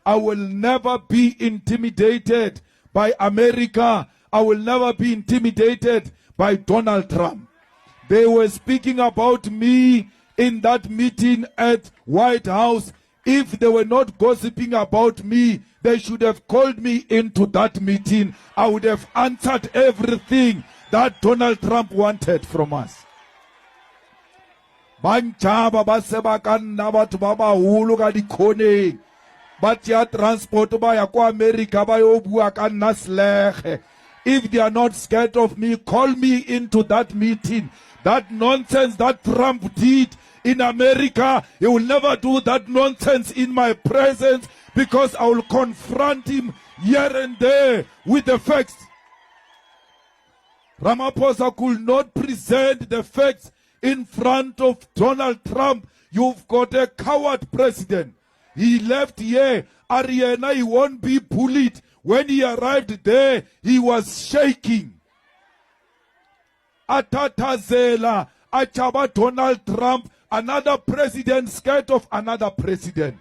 I will never be intimidated by America. I will never be intimidated by Donald Trump. They were speaking about me in that meeting at White House. If they were not gossiping about me, they should have called me into that meeting. I would have answered everything that Donald Trump wanted from us. Banchaba ba seba ka nna batho ba baholo ka dikhoneng ba tšea transport ba ya kwa America ba yo bua ka nna selege. If they are not scared of me, call me into that meeting. That nonsense that Trump did in America, he will never do that nonsense in my presence, because I will confront him here and there with the facts. Ramaphosa could not present the facts in front of Donald Trump. You've got a coward president. He left here. Ariana, he won't be bullied. When he arrived there, he was shaking. Atatazela, achaba Donald Trump, another president scared of another president.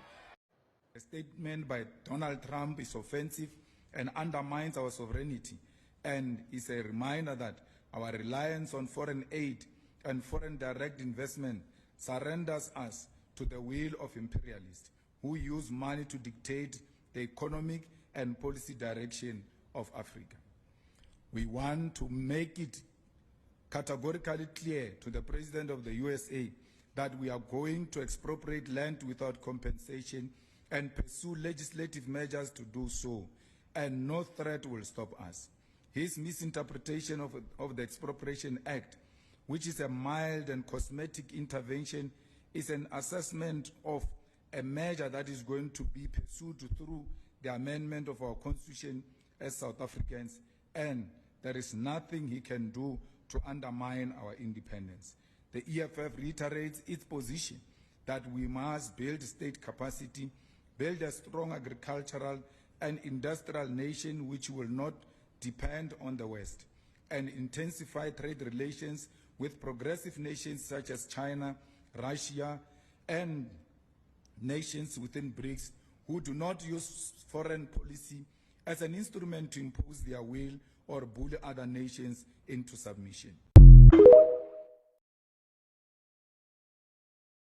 A statement by Donald Trump is offensive and undermines our sovereignty, and is a reminder that our reliance on foreign aid and foreign direct investment surrenders us to the will of imperialists who use money to dictate the economic and policy direction of Africa. We want to make it categorically clear to the President of the USA that we are going to expropriate land without compensation and pursue legislative measures to do so, and no threat will stop us. His misinterpretation of the Expropriation Act, which is a mild and cosmetic intervention, is an assessment of a measure that is going to be pursued through the amendment of our Constitution as South Africans, and there is nothing he can do to undermine our independence. The EFF reiterates its position that we must build state capacity, build a strong agricultural and industrial nation which will not depend on the West, and intensify trade relations with progressive nations such as China, Russia, and nations within BRICS who do not use foreign policy as an instrument to impose their will or bully other nations into submission.